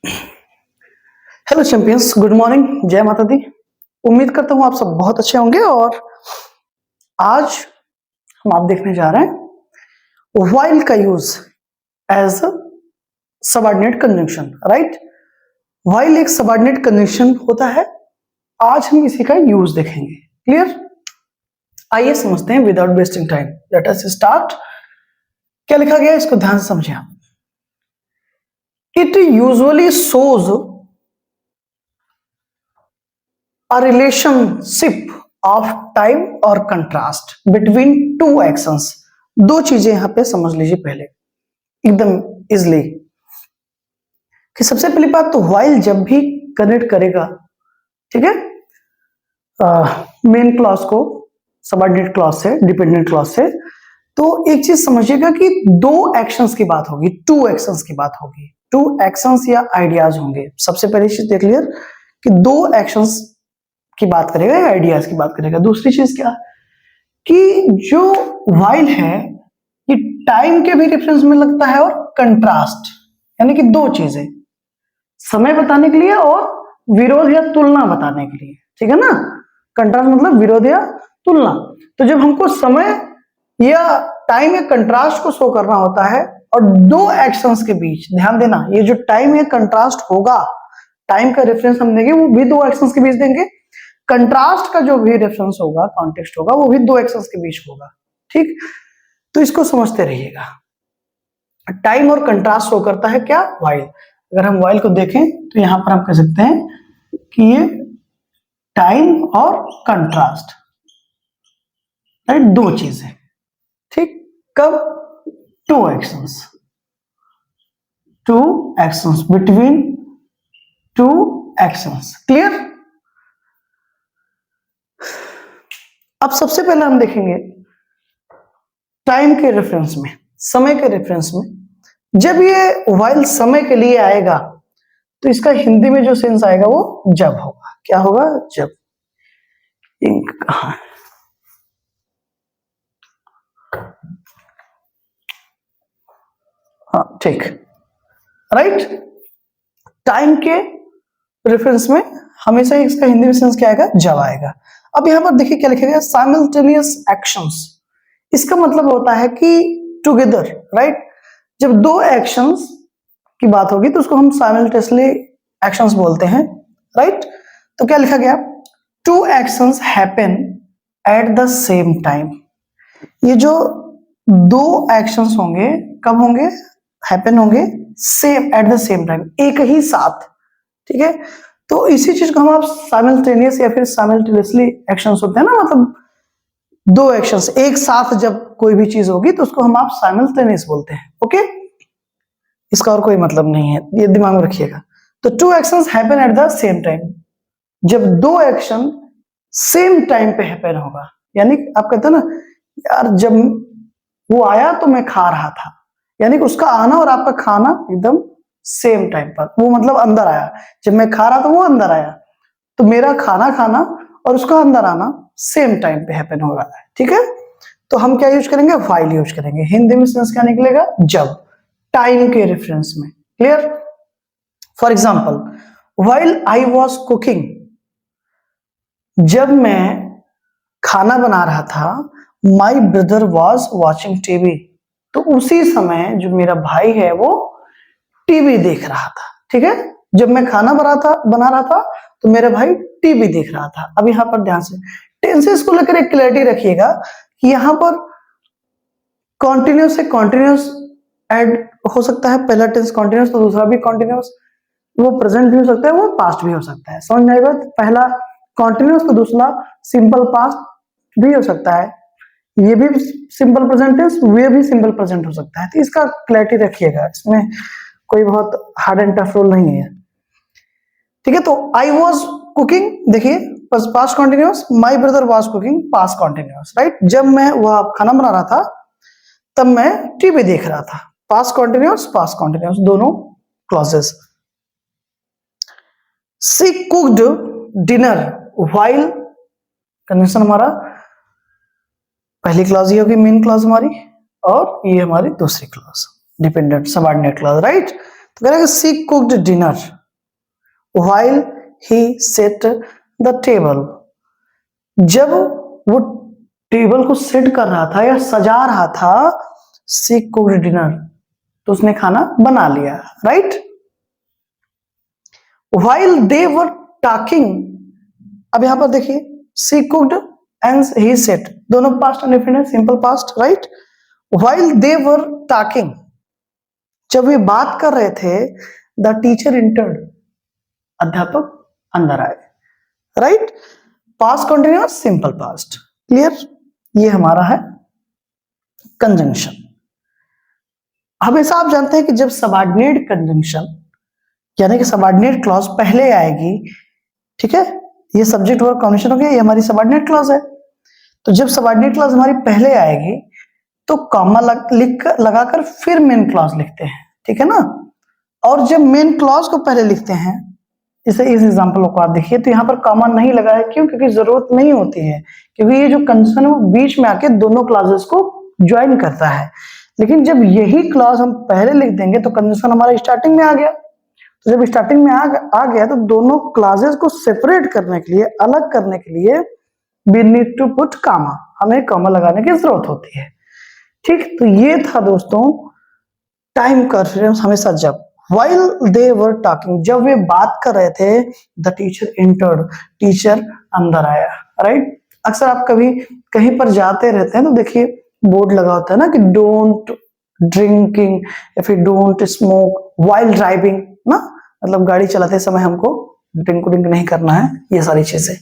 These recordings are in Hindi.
हेलो चैंपियंस, गुड मॉर्निंग, जय माता दी। उम्मीद करता हूँ आप सब बहुत अच्छे होंगे। और आज हम आप देखने जा रहे हैं व्हाइल का use as a subordinate conjunction. Right, while एक सबऑर्डिनेट कंजंक्शन होता है। आज हम इसी का यूज देखेंगे। क्लियर? आइए समझते हैं without wasting time. Let us start. क्या लिखा गया है इसको ध्यान से समझिए आप। It usually shows a relationship of time और contrast between two actions। दो चीजें यहां पे समझ लीजिए पहले एकदम इजली कि सबसे पहली बात तो व्हाइल जब भी कनेक्ट करेगा, ठीक है, मेन क्लॉज को सबऑर्डिनेट क्लॉज से, डिपेंडेंट क्लॉज से, तो एक चीज समझिएगा कि दो एक्शंस की बात होगी, टू एक्शंस की बात होगी, टू एक्शंस या आइडियाज होंगे। सबसे पहली चीज देख लिया कि दो एक्शंस की बात करेगा या आइडियाज की बात करेगा। दूसरी चीज क्या कि जो व्हाइल है ये टाइम के भी रेफरेंस में लगता है और कंट्रास्ट, यानी कि दो चीजें, समय बताने के लिए और विरोध या तुलना बताने के लिए। ठीक है ना? कंट्रास्ट मतलब विरोध या तुलना। तो जब हमको समय या टाइम या कंट्रास्ट को शो करना होता है और दो एक्शंस के बीच, ध्यान देना, ये जो टाइम या कंट्रास्ट होगा, टाइम का रेफरेंस हम देंगे वो भी दो एक्शंस के बीच देंगे, कंट्रास्ट का जो भी रेफरेंस होगा, कॉन्टेक्स्ट होगा, वो भी दो एक्शंस के बीच होगा। ठीक, तो इसको समझते रहिएगा। टाइम और कंट्रास्ट शो करता है क्या? व्हाइल। अगर हम व्हाइल को देखें तो यहां पर हम कह सकते हैं कि ये टाइम और कंट्रास्ट, राइट, दो चीजें। ठीक, कब? Two actions between two actions. Clear? अब सबसे पहले हम देखेंगे टाइम के रेफरेंस में, समय के रेफरेंस में। जब ये व्हाइल समय के लिए आएगा तो इसका हिंदी में जो सेंस आएगा वो जब होगा। क्या होगा? जब। इंक कहां है? हाँ, ठीक, राइट। टाइम के रेफरेंस में हमेशा इसका हिंदी में सेंस क्या आएगा? जब आएगा। अब यहां पर देखिए क्या लिखेगा, साइमल्टेनियस एक्शंस। इसका मतलब होता है कि टुगेदर, राइट। जब दो एक्शंस की बात होगी तो उसको हम साइमल्टेनियसली एक्शंस बोलते हैं, राइट। तो क्या लिखा गया? Two actions happen at the same time. ये जो दो एक्शंस होंगे कब होंगे? हैपन होंगे same, at the same time, एक ही साथ। ठीक है, तो इसी चीज को हम आप साइमल्टेनियस या फिर साइमल्टेनियसली एक्शंस होते हैं ना, मतलब दो एक्शंस एक साथ जब कोई भी चीज होगी तो उसको हम आप साइमल्टेनियस बोलते हैं। ओके, इसका और कोई मतलब नहीं है, ये दिमाग में रखिएगा। तो two actions happen at the same time, जब दो एक्शन सेम टाइम पे हैपन होगा। यानी आप कहते हैं ना यार, जब वो आया तो मैं खा रहा था, यानी कि उसका आना और आपका खाना एकदम सेम टाइम पर, वो मतलब अंदर आया। जब मैं खा रहा था वो अंदर आया, तो मेरा खाना खाना और उसका अंदर आना सेम टाइम पे हैपन हो रहा है। ठीक है, तो हम क्या यूज करेंगे? व्हाइल यूज करेंगे। हिंदी में सेंस क्या निकलेगा? जब, टाइम के रेफरेंस में। Clear? For example, while I was cooking, जब मैं खाना बना रहा था, my brother was watching TV, तो उसी समय जो मेरा भाई है वो टीवी देख रहा था। ठीक है, जब मैं खाना बना रहा था तो मेरा भाई टीवी देख रहा था। अब यहां पर ध्यान से टेंसेस को लेकर एक क्लैरिटी रखिएगा कि यहां पर कॉन्टिन्यूस से कॉन्टिन्यूस ऐड हो सकता है। पहला टेंस कॉन्टिन्यूस तो दूसरा भी कॉन्टिन्यूस, वो प्रेजेंट भी हो सकता है, वो पास्ट भी हो सकता है। समझ में आएगा? पहला कॉन्टिन्यूस तो दूसरा सिंपल पास्ट भी हो सकता है, ये भी सिंपल प्रेजेंट टेंस, ये भी सिंपल प्रेजेंट हो सकता है। तो इसका क्लैरिटी रखिएगा, इसमें कोई बहुत हार्ड एंड टफ रूल नहीं है। ठीक है, तो आई वॉज कुकिंग, देखिए past continuous, my brother was cooking past continuous, right. जब मैं वह खाना बना रहा था तब मैं टीवी देख रहा था, पास्ट कॉन्टिन्यूस दोनों clauses. She cooked dinner while, condition हमारा पहली क्लॉज ये होगी, मेन क्लॉज हमारी, और ये हमारी दूसरी clause dependent subordinate clause, right. तो कह रहा है she cooked dinner while he set the table. जब वो टेबल को सेट कर रहा था या सजा रहा था, सी कुक्ड डिनर, तो उसने खाना बना लिया, right. While they were talking, अब यहां पर देखिए सी कुक्ड एंड ही सेट, दोनों पास्ट इंडेफिनिट है, simple past, right. While they were talking, जब वे बात कर रहे थे, द टीचर इंटर्ड, अध्यापक अंदर आए, right. Past continuous simple past, clear. ये हमारा है कंजंक्शन। हमेशा आप जानते हैं कि जब सबऑर्डिनेट कंजंक्शन यानी कि सबऑर्डिनेट क्लॉज पहले आएगी, ठीक है, ये सब्जेक्ट वर्ब कॉम्बिनेशन हो गया, ये हमारी सबऑर्डिनेट क्लॉज है। तो जब सबऑर्डिनेट क्लॉज हमारी पहले आएगी तो कॉमा लगाकर फिर मेन क्लॉज लिखते हैं, ठीक है ना। और जब मेन क्लॉज को पहले लिखते हैं, जैसे इस एग्जांपल को आप देखिए, तो यहाँ पर कॉमा नहीं लगा है, क्यों? क्योंकि जरूरत नहीं होती है, क्योंकि ये जो कंजंक्शन है वो बीच में आके दोनों क्लॉजेस को ज्वाइन करता है। लेकिन जब यही क्लॉज हम पहले लिख देंगे तो कंजंक्शन हमारा स्टार्टिंग में आ गया। तो जब स्टार्टिंग में आ गया तो दोनों क्लॉजेस को सेपरेट करने के लिए, अलग करने के लिए we need to put comma, हमें कॉमा लगाने की जरूरत होती है, ठीक। तो ये था दोस्तों टाइम का रेफरेंस, हमेशा जब while they were talking, जब वे बात कर रहे थे, the teacher entered, टीचर अंदर आया, राइट। अक्सर आप कभी कहीं पर जाते रहते हैं तो देखिए बोर्ड लगा होता है ना कि डोंट ड्रिंकिंग या फिर डोंट स्मोक while ड्राइविंग ना, मतलब गाड़ी चलाते समय हमको ड्रिंक नहीं करना है, ये सारी चीजें।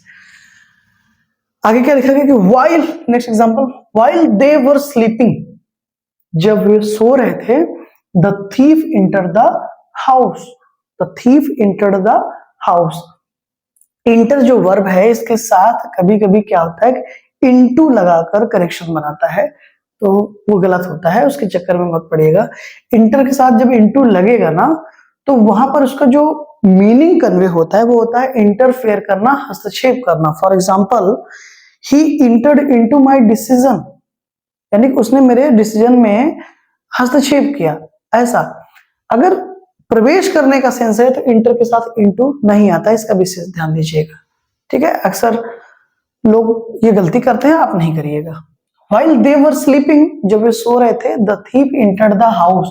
आगे क्या लिखा गया कि while, next example, while they were sleeping, जब वे सो रहे थे, the thief entered the house, the thief entered the house। Inter जो वर्ब है इसके साथ कभी कभी क्या होता है, इनटू लगाकर करेक्शन बनाता है, तो वो गलत होता है, उसके चक्कर में मत पड़िएगा। इंटर के साथ जब इनटू लगेगा ना, तो वहां पर उसका जो मीनिंग कन्वे होता है वो होता है इंटरफेयर करना, हस्तक्षेप करना। For example, he entered into my decision, यानी कि उसने मेरे डिसीजन में हस्तक्षेप किया, ऐसा। अगर प्रवेश करने का सेंस है तो इंटर के साथ इनटू नहीं आता, इसका विशेष ध्यान दीजिएगा, ठीक है। अक्सर लोग ये गलती करते हैं, आप नहीं करिएगा। While they were sleeping, जब वे सो रहे थे, the thief entered the house,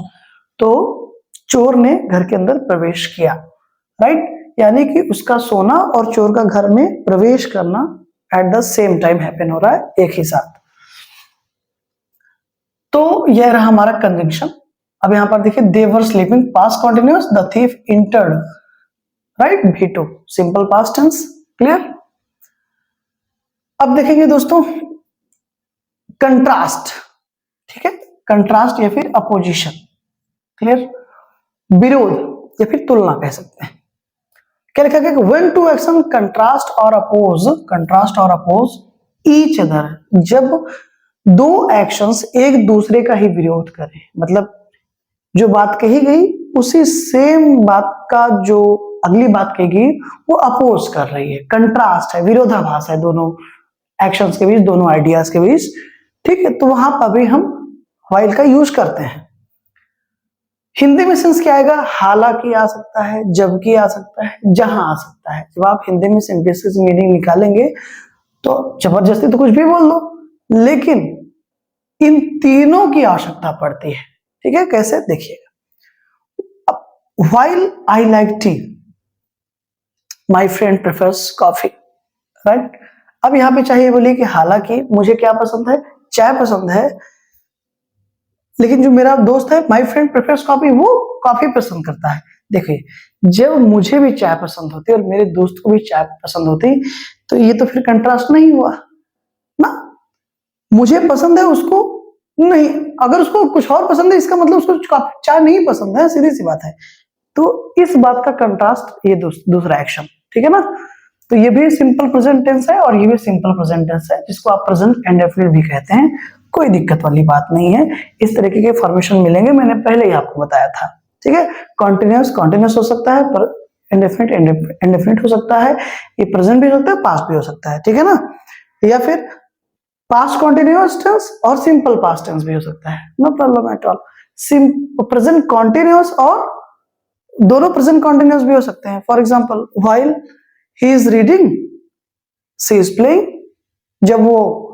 तो चोर ने घर के अंदर प्रवेश किया, राइट। यानी कि उसका सोना और चोर का घर में प्रवेश करना eight the same time happen हो रहा है, एक ही साथ। तो यह रहा हमारा कंजंक्शन। अब यहां पर देखिए they were sleeping, past continuous, the thief entered, right, V2 simple past tense, clear. अब देखेंगे दोस्तों कंट्रास्ट, ठीक है, कंट्रास्ट या फिर अपोजिशन, क्लियर, विरोध या फिर तुलना कह सकते हैं। क्या लिखा गया, व्हेन टू एक्शन कंट्रास्ट और अपोज ईच अदर, जब दो एक्शंस एक दूसरे का ही विरोध करें, मतलब जो बात कही गई उसी सेम बात का जो अगली बात कही गई वो अपोज कर रही है, कंट्रास्ट है, विरोधाभास है दोनों एक्शंस के बीच, दोनों आइडियाज के बीच, ठीक है। तो वहां पर भी हम व्हाइल का यूज करते हैं। हिंदी में सेंस क्या आएगा, हालांकि आ सकता है, जबकि आ सकता है, जहां आ सकता है। जब आप हिंदी में सेंटेंसेस मीनिंग निकालेंगे तो जबरदस्ती तो कुछ भी बोल दो, लेकिन इन तीनों की आवश्यकता पड़ती है, ठीक है। कैसे, देखिएगा। While I like T, my friend prefers coffee, right. अब यहां पे चाहिए बोलिए कि हालांकि मुझे क्या पसंद है, चाय पसंद है, लेकिन जो मेरा दोस्त है, माई फ्रेंड प्रेफर्स कॉफी, वो कॉफी पसंद करता है। देखिए, जब मुझे भी चाय पसंद होती और मेरे दोस्त को भी चाय पसंद होती, तो ये तो फिर कंट्रास्ट नहीं हुआ ना। मुझे पसंद है, उसको नहीं, अगर उसको कुछ और पसंद है, इसका मतलब उसको चाय नहीं पसंद है, सीधी सी बात है। तो इस बात का कंट्रास्ट ये दूसरा एक्शन, ठीक है ना। तो ये भी सिंपल प्रेजेंट टेंस है और ये भी सिंपल प्रेजेंट टेंस है, जिसको आप प्रेजेंट इंडेफिनिट भी कहते हैं, कोई दिक्कत वाली बात नहीं है। इस तरीके के फॉर्मेशन मिलेंगे, मैंने पहले ही आपको बताया था, ठीक है। कॉन्टिन्यूअस हो सकता है, पर इंडेफिनिट हो सकता है, ये प्रेजेंट भी हो सकता है, पास्ट भी हो सकता है, ठीक है ना। या फिर पास्ट कॉन्टिन्यूअस टेंस और सिंपल पास्ट टेंस भी हो सकता है, no problem at all. Present continuous और दोनों प्रेजेंट कॉन्टिन्यूअस भी हो सकते हैं। For example while he is reading she is playing, जब वो,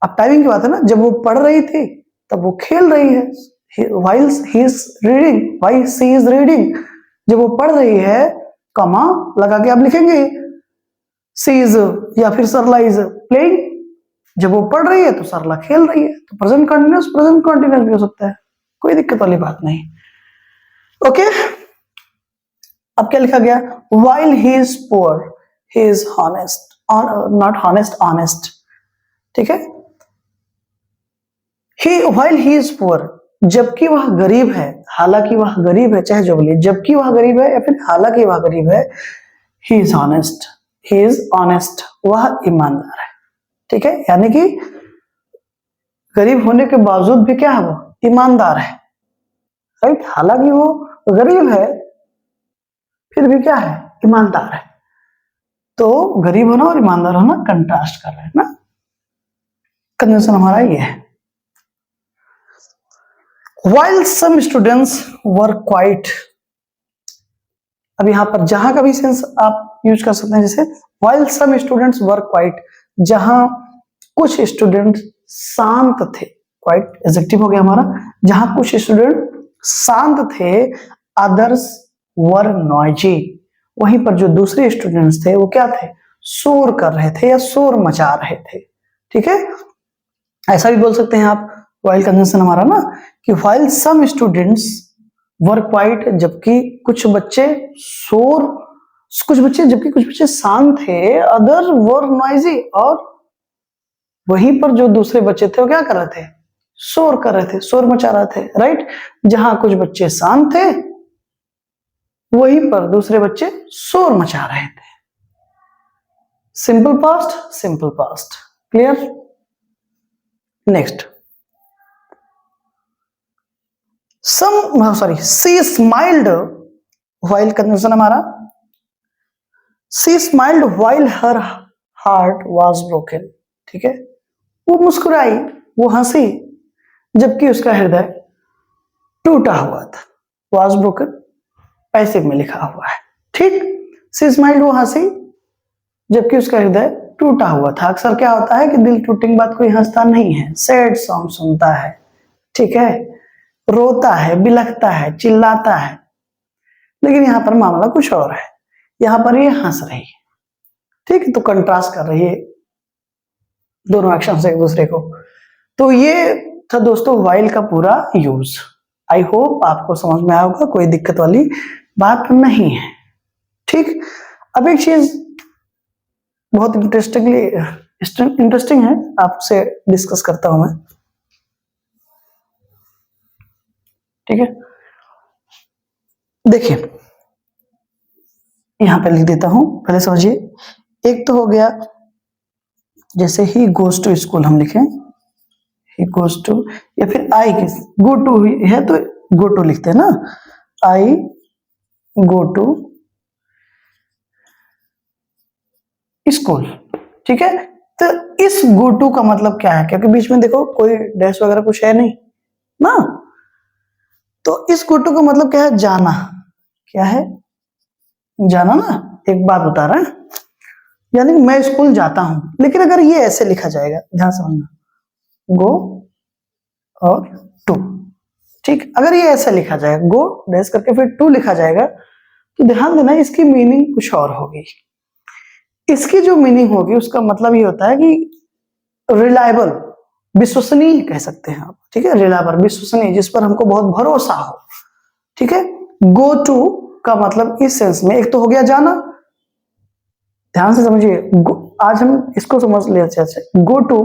अब टाइमिंग की बात है ना, जब वो पढ़ रही थी तब वो खेल रही है। While he is reading, while she is reading, जब वो पढ़ रही है, कॉमा लगा के आप लिखेंगे शी इज, या फिर सरला इज प्लेइंग, जब वो पढ़ रही है तो सरला खेल रही है। तो प्रेजेंट कंटिन्यूअस भी हो सकता है, कोई दिक्कत वाली बात नहीं। ओके, अब क्या लिखा गया, while he is poor he is honest, not honest, honest, ठीक है। व्हाइल ही इज पुअर, जबकि वह गरीब है, हालांकि वह गरीब है, चाहे जो बोलिए, जबकि वह गरीब है या फिर हालांकि वह गरीब है, he is honest, he is honest, वह ईमानदार है, ठीक है। यानी कि गरीब होने के बावजूद भी क्या है, वो ईमानदार है, राइट। हालांकि वो गरीब है फिर भी क्या है, ईमानदार है। तो गरीब होना और ईमानदार होना कंट्रास्ट कर रहे हैं ना, कंजंक्शन हमारा ये है। While some students were quite, अब यहां पर जहां का भी सेंस आप यूज कर सकते हैं, जैसे while some students were quiet, जहां कुछ स्टूडेंट शांत थे, क्वाइट एडजेक्टिव हो गया हमारा, जहां कुछ स्टूडेंट शांत थे, others were noisy, वहीं पर जो दूसरे स्टूडेंट्स थे वो क्या थे, शोर कर रहे थे या शोर मचा रहे थे, ठीक है। ऐसा भी बोल सकते हैं आप, while कंजंक्शन हमारा ना, कि while some students were quiet, जबकि कुछ बच्चे जबकि कुछ बच्चे शांत थे, other were noisy, और वहीं पर जो दूसरे बच्चे थे वो क्या कर रहे थे, शोर कर रहे थे, शोर मचा रहे थे, राइट। जहां कुछ बच्चे शांत थे वहीं पर दूसरे बच्चे शोर मचा रहे थे। Simple past, clear. Next, she smiled, while conjunction हमारा, she smiled while her heart was broken, ठीक है। वो मुस्कुराई, वो हंसी, जबकि उसका हृदय टूटा हुआ था। वाज ब्रोकन पैसिव में लिखा हुआ है, ठीक। सी स्माइल्ड, वो हंसी, जबकि उसका हृदय टूटा हुआ था। अक्सर क्या होता है कि दिल टूटने के बाद कोई हंसता नहीं है, सैड सॉन्ग सुनता है, ठीक है, रोता है, बिलखता है, चिल्लाता है, लेकिन यहां पर मामला कुछ और है, यहां पर ये हंस रही है, ठीक है। तो कंट्रास्ट कर रही है दोनों एक्शन से एक दूसरे को। तो ये था दोस्तों व्हाइल का पूरा यूज। आई होप आपको समझ में आया होगा, कोई दिक्कत वाली बात नहीं है, ठीक। अब एक चीज बहुत इंटरेस्टिंग है, आपसे डिस्कस करता हूं मैं, ठीक है। देखिए यहां पे लिख देता हूं, पहले समझिए। एक तो हो गया, जैसे ही गोज टू स्कूल हम लिखें, ही गोज टू, या फिर आई की गो टू है तो गो टू लिखते हैं ना, आई गो टू स्कूल, ठीक है। तो इस गो टू का मतलब क्या है, क्योंकि बीच में देखो कोई डैश वगैरह कुछ है नहीं ना, तो इस गो टू का मतलब क्या है, जाना, क्या है, जाना ना। एक बात बता रहा है, यानी मैं स्कूल जाता हूं, लेकिन अगर ये ऐसे लिखा जाएगा, ध्यान समझना, गो और टू, ठीक। अगर ये ऐसा लिखा जाएगा, गो डैश करके फिर टू लिखा जाएगा, तो ध्यान देना इसकी मीनिंग कुछ और होगी। इसकी जो मीनिंग होगी उसका मतलब ये होता है कि रिलायबल, विश्वसनीय कह सकते हैं आप, ठीक है। रिलायबल, विश्वसनीय, जिस पर हमको बहुत भरोसा हो, ठीक है। गो टू का मतलब इस सेंस में, एक तो हो गया जाना, ध्यान से समझिए, आज हम इसको समझ ले अच्छे से। गो टू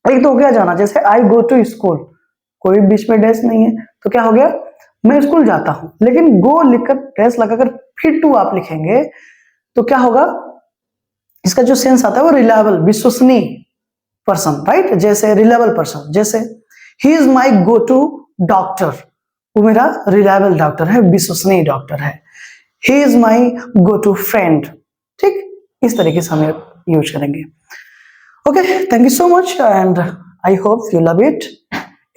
एक तो हो गया जाना, जैसे आई गो टू स्कूल, कोई बीच में डैश नहीं है, तो क्या हो गया, मैं स्कूल जाता हूं। लेकिन गो लिखकर डैश लगाकर फिर टू आप लिखेंगे तो क्या होगा, इसका जो सेंस आता है वो रिलायबल, विश्वसनीय पर्सन, राइट। जैसे रिलायबल पर्सन, जैसे he is my go to doctor, वो मेरा रिलायबल डॉक्टर है, विश्वसनीय डॉक्टर है। He is my go to friend, ठीक। इस तरीके से हम यूज करेंगे। Okay, thank you so much, and I hope you love it.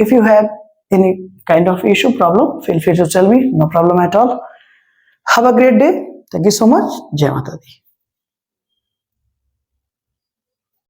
If you have any kind of issue, problem, feel free to tell me, no problem at all. Have a great day, thank you so much, जय माता दी।